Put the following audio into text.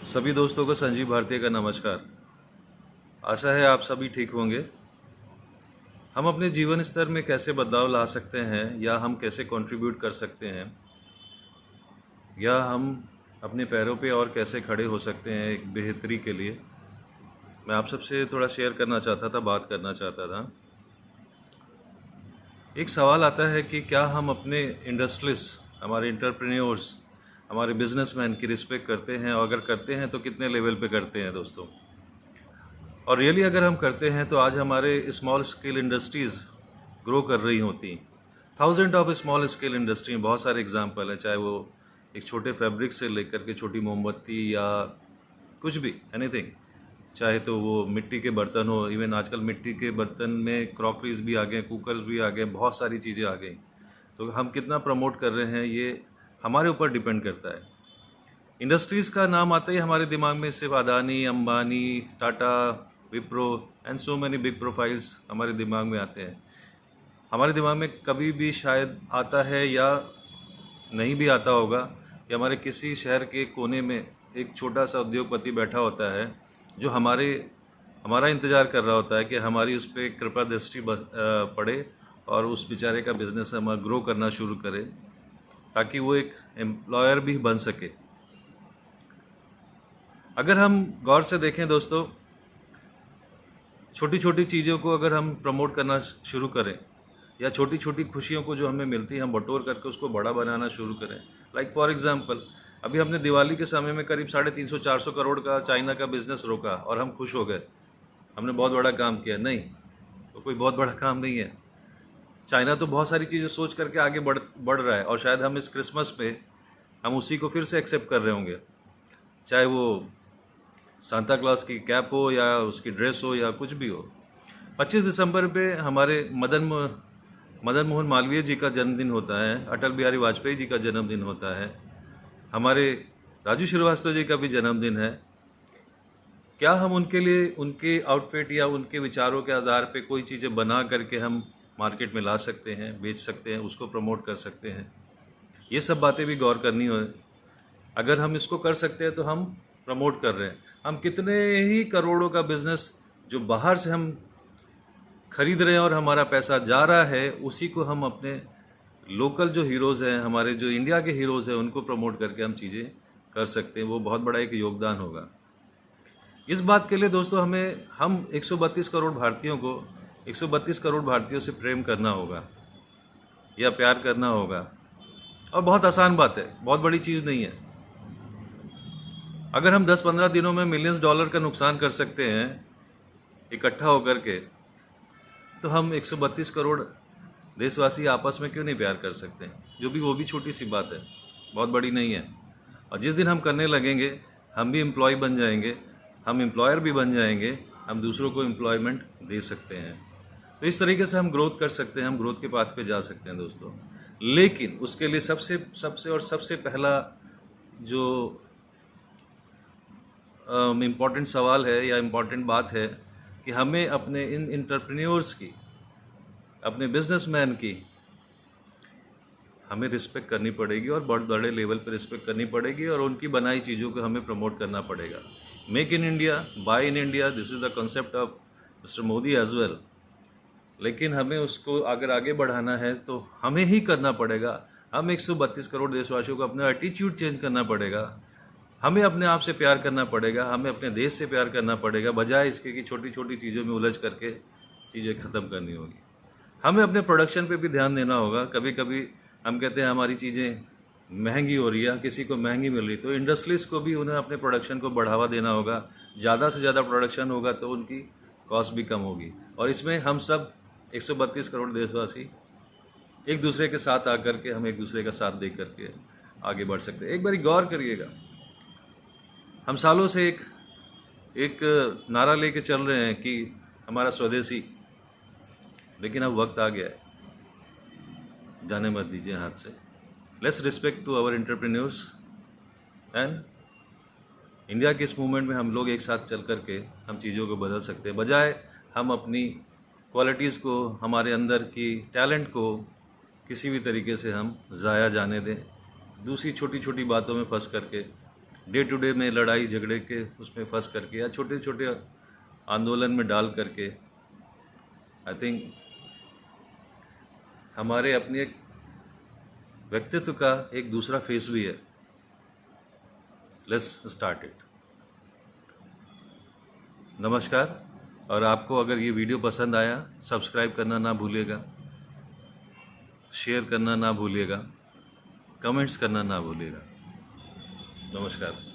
सभी दोस्तों को संजीव भारतीय का नमस्कार। आशा है आप सभी ठीक होंगे। हम अपने जीवन स्तर में कैसे बदलाव ला सकते हैं या हम कैसे कंट्रीब्यूट कर सकते हैं या हम अपने पैरों पे और कैसे खड़े हो सकते हैं एक बेहतरी के लिए, मैं आप सबसे थोड़ा शेयर करना चाहता था, बात करना चाहता था। एक सवाल आता है कि क्या हम अपने इंडस्ट्रियलिस्ट, हमारे इंटरप्रेन्योर्स, हमारे बिजनेसमैन की रिस्पेक्ट करते हैं, और अगर करते हैं तो कितने लेवल पे करते हैं दोस्तों। और रियली अगर हम करते हैं तो आज हमारे स्मॉल स्केल इंडस्ट्रीज़ ग्रो कर रही होती। Thousand of small scale industry में बहुत सारे एग्जांपल हैं, चाहे वो एक छोटे फैब्रिक से लेकर के छोटी मोमबत्ती या कुछ भी, एनीथिंग। चाहे तो वो मिट्टी के बर्तन हो, इवन आजकल मिट्टी के बर्तन में क्रॉकरीज भी आ गए, कुकर्स भी आ गए, बहुत सारी चीज़ें आ गई। तो हम कितना प्रमोट कर रहे हैं ये हमारे ऊपर डिपेंड करता है। इंडस्ट्रीज़ का नाम आता ही हमारे दिमाग में सिर्फ Adani, Ambani, Tata, Wipro and so many big profiles हमारे दिमाग में आते हैं। हमारे दिमाग में कभी भी शायद आता है या नहीं भी आता होगा कि हमारे किसी शहर के कोने में एक छोटा सा उद्योगपति बैठा होता है जो हमारा इंतज़ार कर रहा होता है कि हमारी उस पर कृपा दृष्टि पड़े और उस बेचारे का बिज़नेस हम ग्रो करना शुरू करे, ताकि वो एक एम्प्लॉयर भी बन सके। अगर हम गौर से देखें दोस्तों, छोटी छोटी चीज़ों को अगर हम प्रमोट करना शुरू करें या छोटी छोटी खुशियों को जो हमें मिलती है हम बटोर करके उसको बड़ा बनाना शुरू करें। लाइक फॉर एग्जांपल, अभी हमने दिवाली के समय में करीब 350-400 करोड़ का चाइना का बिजनेस रोका और हम खुश हो गए, हमने बहुत बड़ा काम किया। नहीं, तो कोई बहुत बड़ा काम नहीं है। चाइना तो बहुत सारी चीज़ें सोच करके आगे बढ़ रहा है, और शायद हम इस क्रिसमस पे हम उसी को फिर से एक्सेप्ट कर रहे होंगे, चाहे वो सांता क्लॉज की कैप हो या उसकी ड्रेस हो या कुछ भी हो। 25 दिसंबर पे हमारे मदन मोहन मालवीय जी का जन्मदिन होता है, अटल बिहारी वाजपेयी जी का जन्मदिन होता है, हमारे राजू श्रीवास्तव जी का भी जन्मदिन है। क्या हम उनके लिए उनके आउटफिट या उनके विचारों के आधार पे कोई चीज़ें बना करके हम मार्केट में ला सकते हैं, बेच सकते हैं, उसको प्रमोट कर सकते हैं? ये सब बातें भी गौर करनी हो। अगर हम इसको कर सकते हैं तो हम प्रमोट कर रहे हैं। हम कितने ही करोड़ों का बिजनेस जो बाहर से हम खरीद रहे हैं और हमारा पैसा जा रहा है, उसी को हम अपने लोकल जो हीरोज़ हैं, हमारे जो इंडिया के हीरोज़ हैं, उनको प्रमोट करके हम चीज़ें कर सकते हैं। वो बहुत बड़ा एक योगदान होगा। इस बात के लिए दोस्तों हम 132 करोड़ भारतीयों को 132 करोड़ भारतीयों से प्रेम करना होगा या प्यार करना होगा। और बहुत आसान बात है, बहुत बड़ी चीज़ नहीं है। अगर हम 10-15 दिनों में मिलियंस डॉलर का नुकसान कर सकते हैं इकट्ठा होकर के, तो हम 132 करोड़ देशवासी आपस में क्यों नहीं प्यार कर सकते हैं? वो भी छोटी सी बात है, बहुत बड़ी नहीं है। और जिस दिन हम करने लगेंगे, हम भी एम्प्लॉय बन जाएंगे, हम एम्प्लॉयर भी बन जाएंगे, हम दूसरों को एम्प्लॉयमेंट दे सकते हैं। तो इस तरीके से हम ग्रोथ कर सकते हैं, हम ग्रोथ के पाथ पे जा सकते हैं दोस्तों। लेकिन उसके लिए सबसे पहला जो इम्पॉर्टेंट सवाल है या इम्पॉर्टेंट बात है कि हमें अपने इन इंटरप्रेन्योर्स की, अपने बिजनेसमैन की हमें रिस्पेक्ट करनी पड़ेगी, और बहुत बड़े लेवल पर रिस्पेक्ट करनी पड़ेगी, और उनकी बनाई चीज़ों को हमें प्रमोट करना पड़ेगा। Make in India, buy in India, this is the concept of mister Modi as well. लेकिन हमें उसको अगर आगे बढ़ाना है तो हमें ही करना पड़ेगा। हम 132 करोड़ देशवासियों को अपना एटीट्यूड चेंज करना पड़ेगा, हमें अपने आप से प्यार करना पड़ेगा, हमें अपने देश से प्यार करना पड़ेगा, बजाय इसके कि छोटी छोटी चीज़ों में उलझ करके चीज़ें ख़त्म करनी होगी। हमें अपने प्रोडक्शन पे भी ध्यान देना होगा। कभी कभी हम कहते हैं हमारी चीज़ें महंगी हो रही है, किसी को महंगी मिल रही, तो इंडस्ट्रीज़ को भी उन्हें अपने प्रोडक्शन को बढ़ावा देना होगा। ज़्यादा से ज़्यादा प्रोडक्शन होगा तो उनकी कॉस्ट भी कम होगी, और इसमें हम सब 132 करोड़ देशवासी एक दूसरे के साथ आकर के हम एक दूसरे का साथ दे करके आगे बढ़ सकते हैं। एक बारी गौर करिएगा, हम सालों से एक नारा लेके चल रहे हैं कि हमारा स्वदेशी, लेकिन अब वक्त आ गया है, जाने मत दीजिए हाथ से। Let's respect to our entrepreneurs and India के इस मूवमेंट में हम लोग एक साथ चल करके हम चीज़ों को बदल सकते हैं, बजाय हम अपनी क्वालिटीज़ को, हमारे अंदर की टैलेंट को किसी भी तरीके से हम ज़ाया जाने दें, दूसरी छोटी छोटी बातों में फंस करके डे टू डे में लड़ाई झगड़े के उसमें फंस करके या छोटे छोटे आंदोलन में डाल करके, आई थिंक हमारे अपने एक व्यक्तित्व का एक दूसरा फेस भी है। Let's start it. नमस्कार। और आपको अगर ये वीडियो पसंद आया, सब्सक्राइब करना ना भूलिएगा, शेयर करना ना भूलिएगा, कमेंट्स करना ना भूलिएगा। नमस्कार।